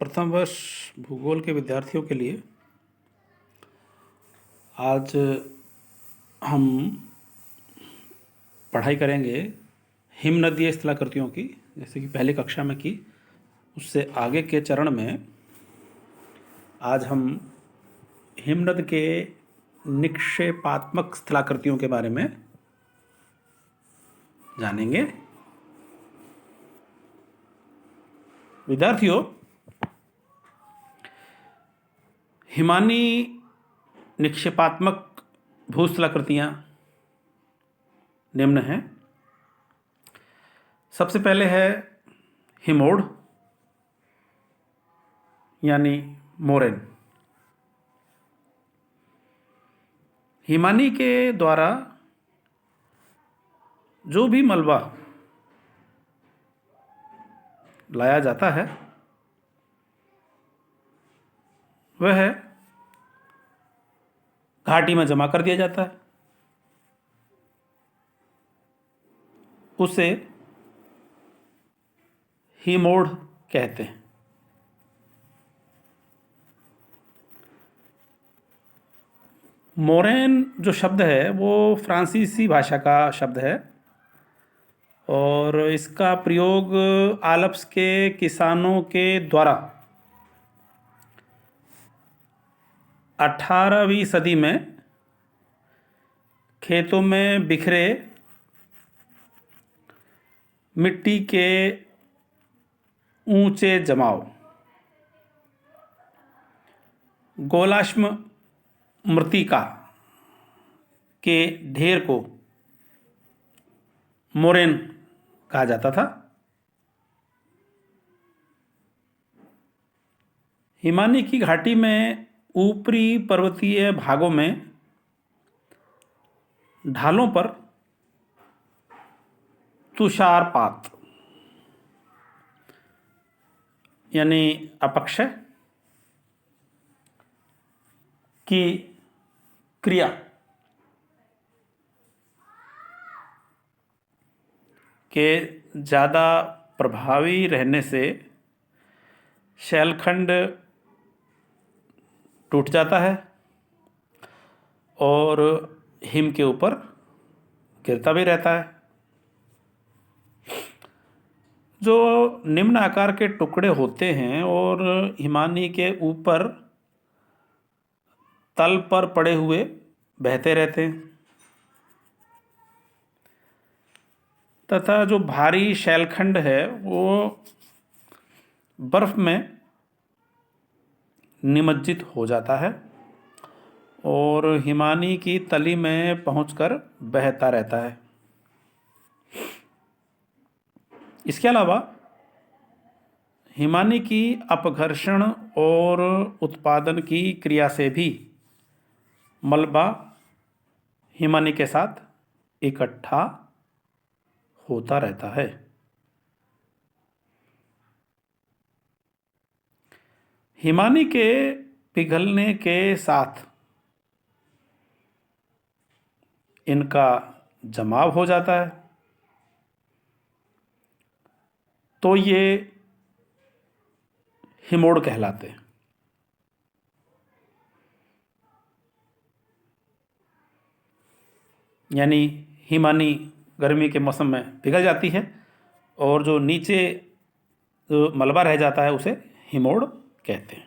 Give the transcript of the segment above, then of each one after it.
प्रथम वर्ष भूगोल के विद्यार्थियों के लिए आज हम पढ़ाई करेंगे हिमनदीय स्थलाकृतियों की, जैसे कि पहले कक्षा में की। उससे आगे के चरण में आज हम हिमनद के निक्षेपात्मक स्थलाकृतियों के बारे में जानेंगे। विद्यार्थियों, हिमानी निक्षेपात्मक भूस्थलाकृतियाँ निम्न हैं। सबसे पहले है हिमोड यानी मोरेन। हिमानी के द्वारा जो भी मलबा लाया जाता है वह घाटी में जमा कर दिया जाता है। उसे हिमोड कहते हैं। मोरेन जो शब्द है वो फ्रांसीसी भाषा का शब्द है और इसका प्रयोग आल्प्स के किसानों के द्वारा 18वीं सदी में खेतों में बिखरे मिट्टी के ऊंचे जमाव, गोलाश्म मृत्तिका के ढेर को मोरेन कहा जाता था। हिमानी की घाटी में ऊपरी पर्वतीय भागों में ढालों पर तुषारपात यानी अपक्षय की क्रिया के ज़्यादा प्रभावी रहने से शैलखंड टूट जाता है और हिम के ऊपर गिरता भी रहता है। जो निम्न आकार के टुकड़े होते हैं और हिमानी के ऊपर तल पर पड़े हुए बहते रहते हैं तथा जो भारी शैलखंड है वो बर्फ में निमज्जित हो जाता है और हिमानी की तली में पहुंचकर बहता रहता है। इसके अलावा हिमानी की अपघर्षण और उत्पादन की क्रिया से भी मलबा हिमानी के साथ इकट्ठा होता रहता है। हिमानी के पिघलने के साथ इनका जमाव हो जाता है तो ये हिमोड कहलाते हैं। यानी हिमानी गर्मी के मौसम में पिघल जाती है और जो नीचे जो मलबा रह जाता है उसे हिमोड कहते हैं।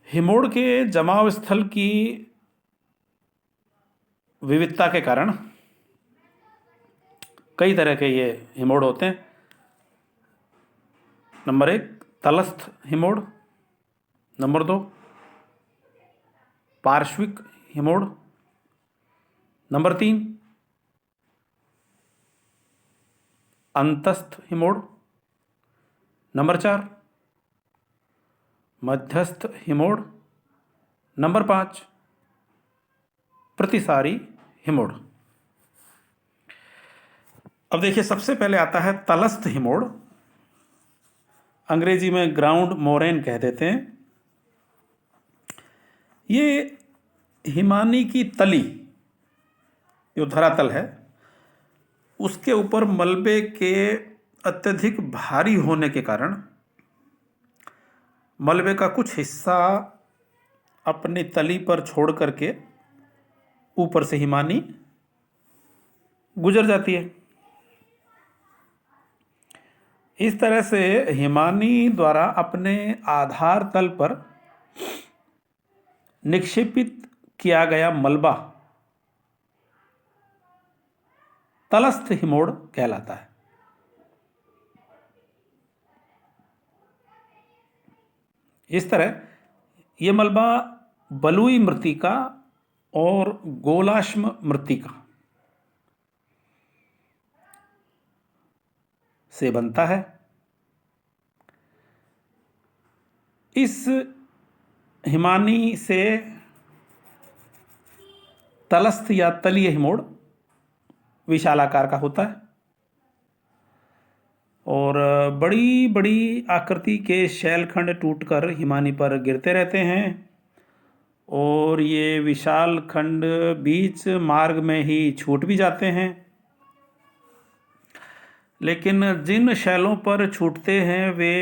हिमोड के जमाव स्थल की विविधता के कारण कई तरह के ये हिमोड होते हैं। नंबर 1 तलस्थ हिमोड, नंबर 2 पार्श्विक हिमोड, नंबर 3 अंतस्थ हिमोड, नंबर 4 मध्यस्थ हिमोड, नंबर 5 प्रतिसारी हिमोड। अब देखिए, सबसे पहले आता है तलस्थ हिमोड। अंग्रेजी में ग्राउंड मोरेन कह देते हैं। ये हिमानी की तली जो धरातल है उसके ऊपर मलबे के अत्यधिक भारी होने के कारण मलबे का कुछ हिस्सा अपनी तली पर छोड़ करके ऊपर से हिमानी गुजर जाती है। इस तरह से हिमानी द्वारा अपने आधार तल पर निक्षेपित किया गया मलबा तलस्थ हिमोड़ कहलाता है। इस तरह यह मलबा बलुई मृत्तिका और गोलाश्म मृत्तिका से बनता है। इस हिमानी से तलस्थ या तलीय हिमोड़ विशालाकार का होता है और बड़ी बड़ी आकृति के शैलखंड टूटकर हिमानी पर गिरते रहते हैं और ये विशाल खंड बीच मार्ग में ही छूट भी जाते हैं। लेकिन जिन शैलों पर छूटते हैं वे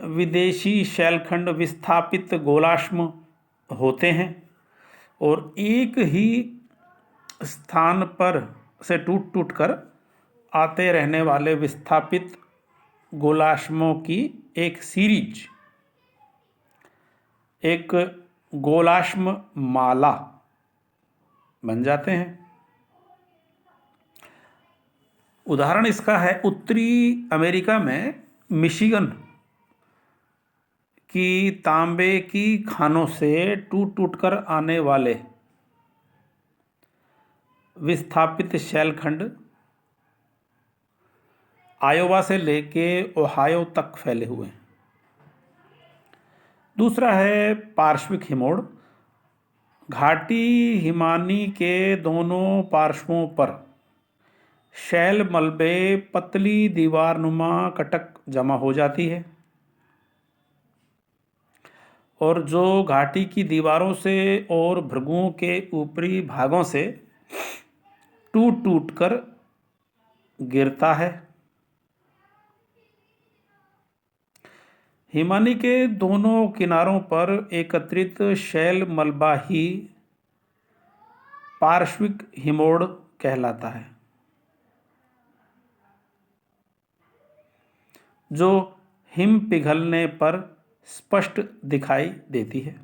विदेशी शैलखंड विस्थापित गोलाश्म होते हैं और एक ही स्थान पर से टूट टूट कर आते रहने वाले विस्थापित गोलाश्मों की एक सीरीज, एक गोलाश्म माला बन जाते हैं। उदाहरण इसका है उत्तरी अमेरिका में मिशिगन की तांबे की खानों से टूट टूट कर आने वाले विस्थापित शैलखंड आयोवा से लेके ओहायो तक फैले हुए हैं। दूसरा है पार्श्विक हिमोड़। घाटी हिमानी के दोनों पार्श्वों पर शैल मलबे पतली दीवारनुमा कटक जमा हो जाती है और जो घाटी की दीवारों से और भृगुओं के ऊपरी भागों से टूट टूट कर गिरता है। हिमानी के दोनों किनारों पर एकत्रित शैल मलबा ही पार्श्विक हिमोड़ कहलाता है, जो हिम पिघलने पर स्पष्ट दिखाई देती है।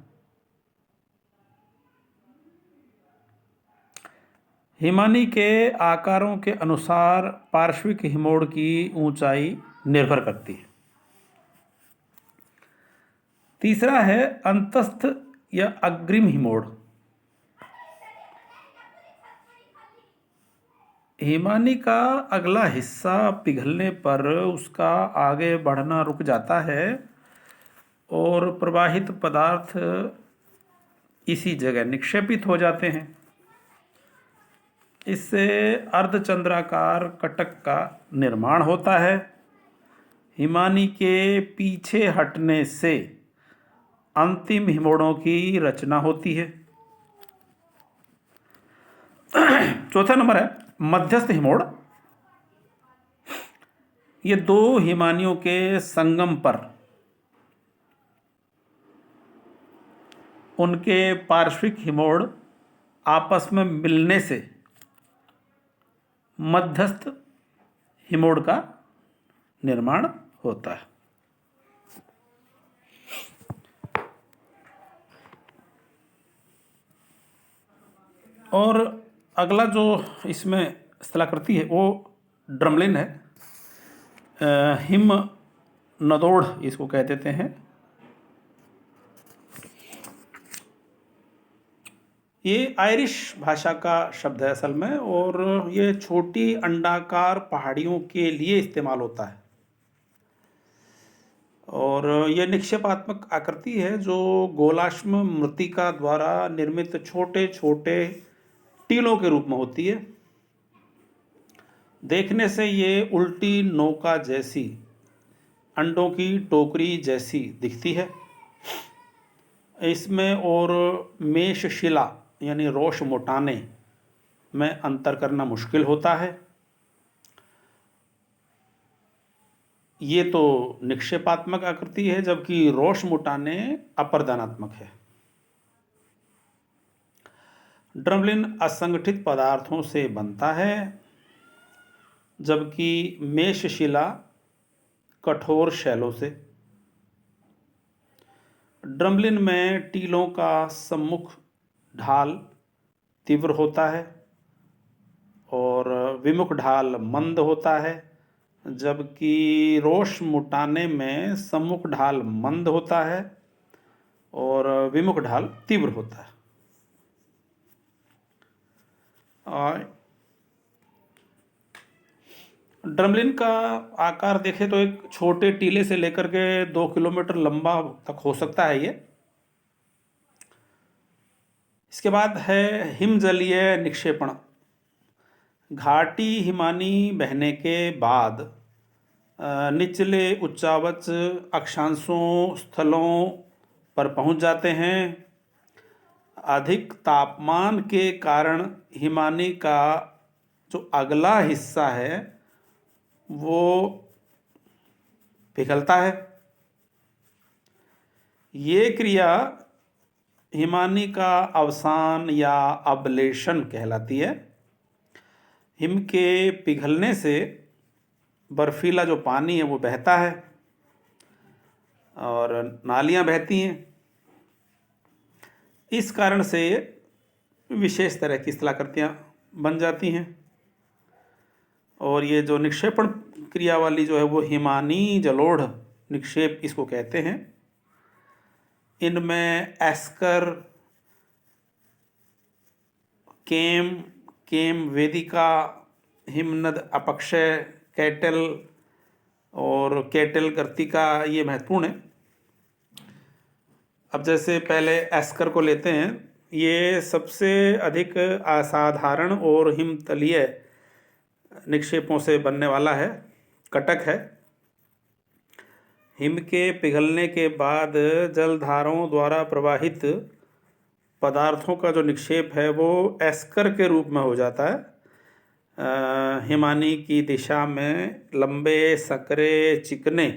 हिमानी के आकारों के अनुसार पार्श्विक हिमोड़ की ऊंचाई निर्भर करती है। तीसरा है अंतस्थ या अग्रिम हिमोड़। हिमानी का अगला हिस्सा पिघलने पर उसका आगे बढ़ना रुक जाता है और प्रवाहित पदार्थ इसी जगह निक्षेपित हो जाते हैं। इससे अर्धचंद्राकार कटक का निर्माण होता है। हिमानी के पीछे हटने से अंतिम हिमोड़ों की रचना होती है। चौथा नंबर है मध्यस्थ हिमोड़। ये दो हिमानियों के संगम पर उनके पार्श्विक हिमोड़ आपस में मिलने से मध्यस्थ हिमोड़ का निर्माण होता है। और अगला जो इसमें स्थलाकृति है वो ड्रमलिन है। हिम नदोड़ इसको कह देते हैं। ये आयरिश भाषा का शब्द है असल में और ये छोटी अंडाकार पहाड़ियों के लिए इस्तेमाल होता है और यह निक्षेपात्मक आकृति है जो गोलाश्म मृत्तिका द्वारा निर्मित छोटे छोटे टीलों के रूप में होती है। देखने से ये उल्टी नौका जैसी, अंडों की टोकरी जैसी दिखती है। इसमें और मेषशिला यानी रोश मोटाने में अंतर करना मुश्किल होता है। ये तो निक्षेपात्मक आकृति है, जबकि रोशमुटाने अपर्दनात्मक है। ड्रमलिन असंगठित पदार्थों से बनता है, जबकि मेषशिला कठोर शैलों से। ड्रमलिन में टीलों का सम्मुख ढाल तीव्र होता है और विमुख ढाल मंद होता है, जबकि रोशमुटाने में सम्मुख ढाल मंद होता है और विमुख ढाल तीव्र होता है। और ड्रमलिन का आकार देखें तो एक छोटे टीले से लेकर के 2 किलोमीटर लंबा तक हो सकता है ये। इसके बाद है हिमजलीय निक्षेपण। घाटी हिमानी बहने के बाद निचले उच्चावच अक्षांशों स्थलों पर पहुंच जाते हैं। अधिक तापमान के कारण हिमानी का जो अगला हिस्सा है वो पिघलता है। ये क्रिया हिमानी का अवसान या अब्लेशन कहलाती है। हिम के पिघलने से बर्फीला जो पानी है वो बहता है और नालियां बहती हैं। इस कारण से विशेष तरह की स्थलाकृतियां बन जाती हैं। और ये जो निक्षेपण क्रिया वाली जो है वो हिमानी जलोढ़ निक्षेप इसको कहते हैं। इनमें एस्कर, केम वेदिका, हिमनद अपक्षय, कैटल और कैटल कर्तिका ये महत्वपूर्ण है। अब जैसे पहले एस्कर को लेते हैं। ये सबसे अधिक असाधारण और हिमतलीय निक्षेपों से बनने वाला है, कटक है। हिम के पिघलने के बाद जलधाराओं द्वारा प्रवाहित पदार्थों का जो निक्षेप है वो एस्कर के रूप में हो जाता है। हिमानी की दिशा में लंबे सकरे चिकने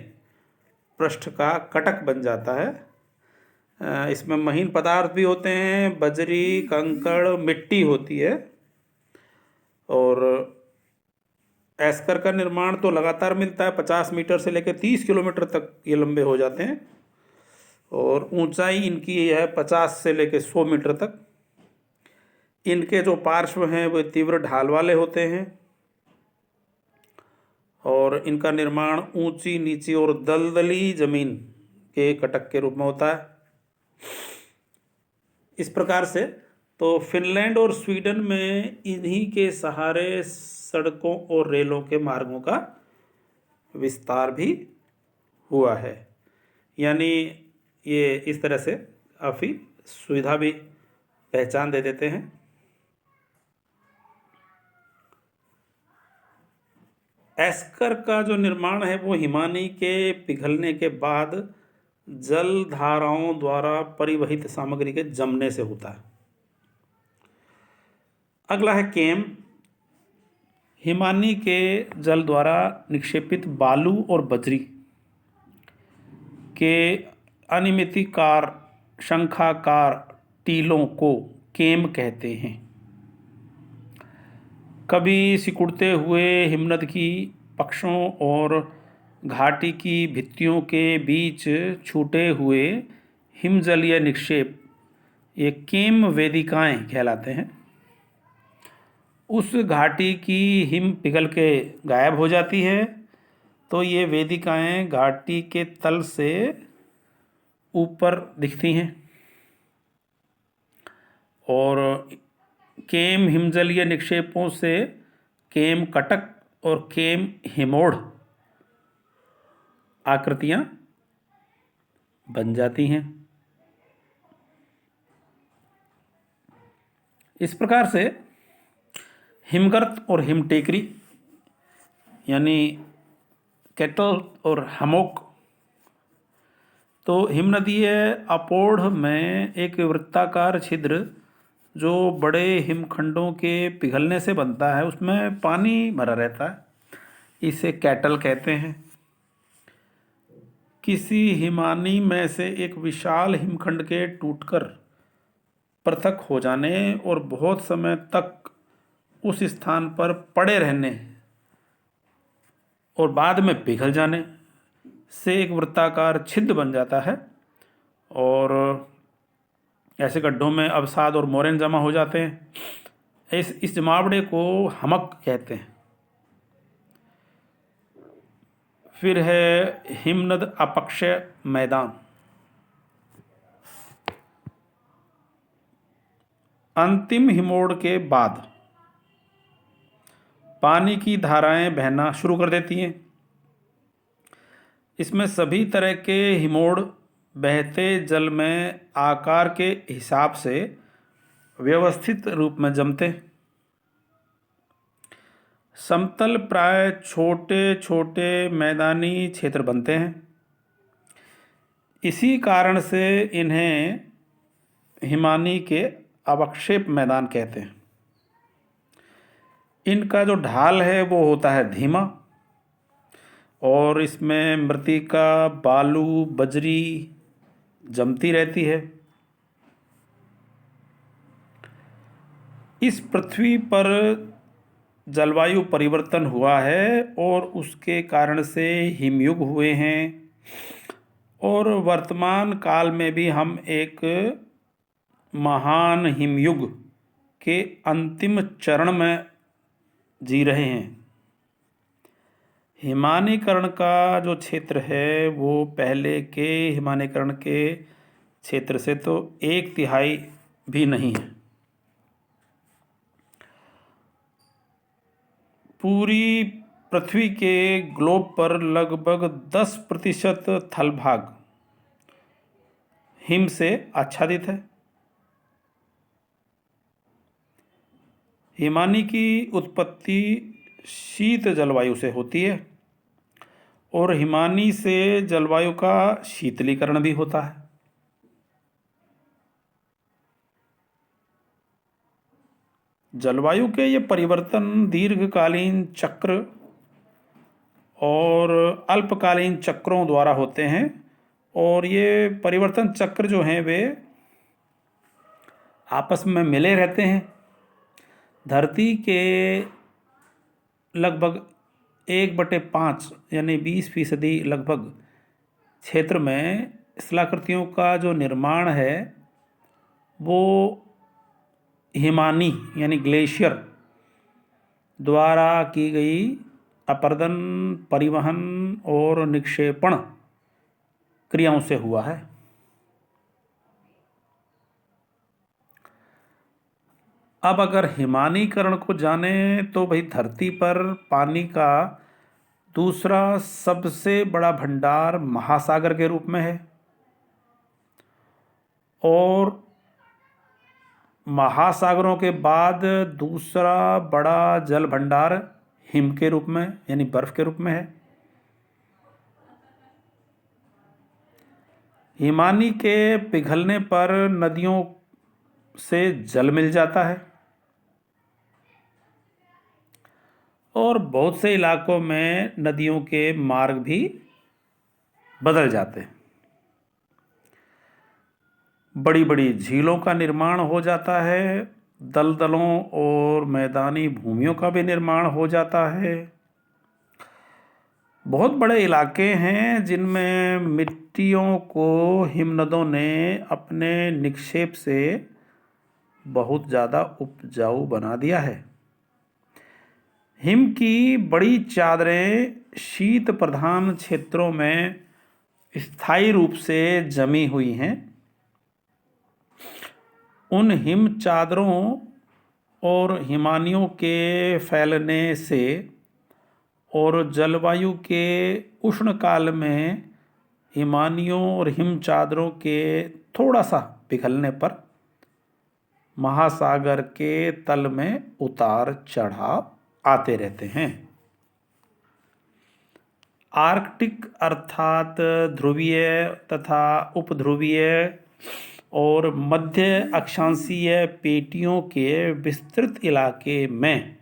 पृष्ठ का कटक बन जाता है। इसमें महीन पदार्थ भी होते हैं, बजरी, कंकड़, मिट्टी होती है। और एस्कर का निर्माण तो लगातार मिलता है। 50 मीटर से लेकर 30 किलोमीटर तक ये लंबे हो जाते हैं और ऊंचाई इनकी है 50 से लेकर 100 मीटर तक। इनके जो पार्श्व हैं वो तीव्र ढाल वाले होते हैं और इनका निर्माण ऊंची, नीची और दलदली जमीन के कटक के रूप में होता है। इस प्रकार से तो फिनलैंड और स्वीडन में इन्हीं के सहारे सड़कों और रेलों के मार्गों का विस्तार भी हुआ है। यानी ये इस तरह से काफ़ी सुविधा भी पहचान दे देते हैं। एस्कर का जो निर्माण है वो हिमानी के पिघलने के बाद जल धाराओं द्वारा परिवहित सामग्री के जमने से होता है। अगला है केम। हिमानी के जल द्वारा निक्षेपित बालू और बजरी के अनियमितिकार शंखाकार टीलों को केम कहते हैं। कभी सिकुड़ते हुए हिमनद की पक्षों और घाटी की भित्तियों के बीच छूटे हुए हिमजलीय निक्षेप ये केम वेदिकाएं कहलाते हैं। उस घाटी की हिम पिघल के गायब हो जाती है तो ये वेदिकाएं घाटी के तल से ऊपर दिखती हैं और केम हिमजलीय निक्षेपों से केम कटक और केम हिमोड़ आकृतियां बन जाती हैं। इस प्रकार से हिमगर्त और हिमटेकरी यानी कैटल और हमोक तो हिमनदीय अपोढ़ में एक वृत्ताकार छिद्र जो बड़े हिमखंडों के पिघलने से बनता है उसमें पानी भरा रहता है, इसे कैटल कहते हैं। किसी हिमानी में से एक विशाल हिमखंड के टूटकर पृथक हो जाने और बहुत समय तक उस स्थान पर पड़े रहने और बाद में पिघल जाने से एक वृत्ताकार छिद्र बन जाता है, और ऐसे गड्ढों में अवसाद और मोरैन जमा हो जाते हैं। इस जमावड़े को हमक कहते हैं। फिर है हिमनद अपक्षय मैदान। अंतिम हिमोड़ के बाद पानी की धाराएं बहना शुरू कर देती हैं। इसमें सभी तरह के हिमोड़ बहते जल में आकार के हिसाब से व्यवस्थित रूप में जमते हैं। समतल प्राय छोटे छोटे मैदानी क्षेत्र बनते हैं। इसी कारण से इन्हें हिमानी के अवक्षेप मैदान कहते हैं। इनका जो ढाल है वो होता है धीमा, और इसमें मृत्तिका, बालू, बजरी जमती रहती है। इस पृथ्वी पर जलवायु परिवर्तन हुआ है और उसके कारण से हिमयुग हुए हैं, और वर्तमान काल में भी हम एक महान हिमयुग के अंतिम चरण में जी रहे हैं। हिमानीकरण का जो क्षेत्र है वो पहले के हिमानीकरण के क्षेत्र से तो 1/3 भी नहीं है। पूरी पृथ्वी के ग्लोब पर लगभग 10% थल भाग हिम से आच्छादित है। हिमानी की उत्पत्ति शीत जलवायु से होती है, और हिमानी से जलवायु का शीतलीकरण भी होता है। जलवायु के ये परिवर्तन दीर्घकालीन चक्र और अल्पकालीन चक्रों द्वारा होते हैं, और ये परिवर्तन चक्र जो हैं वे आपस में मिले रहते हैं। धरती के लगभग 1/5 यानी 20% लगभग क्षेत्र में स्थलाकृतियों का जो निर्माण है वो हिमानी यानी ग्लेशियर द्वारा की गई अपरदन, परिवहन और निक्षेपण क्रियाओं से हुआ है। अब अगर हिमानीकरण को जाने तो भाई धरती पर पानी का दूसरा सबसे बड़ा भंडार महासागर के रूप में है, और महासागरों के बाद दूसरा बड़ा जल भंडार हिम के रूप में यानी बर्फ के रूप में है। हिमानी के पिघलने पर नदियों से जल मिल जाता है, और बहुत से इलाकों में नदियों के मार्ग भी बदल जाते हैं। बड़ी बड़ी झीलों का निर्माण हो जाता है, दलदलों और मैदानी भूमियों का भी निर्माण हो जाता है। बहुत बड़े इलाके हैं जिनमें मिट्टियों को हिमनदों ने अपने निक्षेप से बहुत ज़्यादा उपजाऊ बना दिया है। हिम की बड़ी चादरें शीत प्रधान क्षेत्रों में स्थायी रूप से जमी हुई हैं। उन हिम चादरों और हिमानियों के फैलने से और जलवायु के उष्ण काल में हिमानियों और हिम चादरों के थोड़ा सा पिघलने पर महासागर के तल में उतार चढ़ाव आते रहते हैं। आर्कटिक अर्थात ध्रुवीय तथा उपध्रुवीय और मध्य अक्षांशीय पेटियों के विस्तृत इलाके में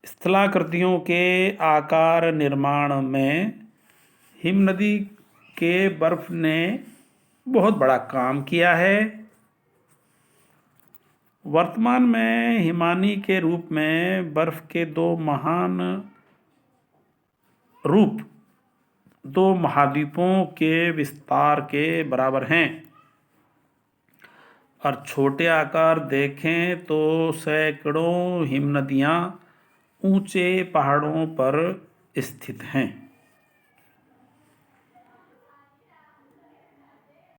स्थलाकृतियों के आकार निर्माण में हिमनदी के बर्फ ने बहुत बड़ा काम किया है। वर्तमान में हिमानी के रूप में बर्फ के दो महान रूप दो महाद्वीपों के विस्तार के बराबर हैं, और छोटे आकार देखें तो सैकड़ों हिमनदियां ऊंचे पहाड़ों पर स्थित हैं।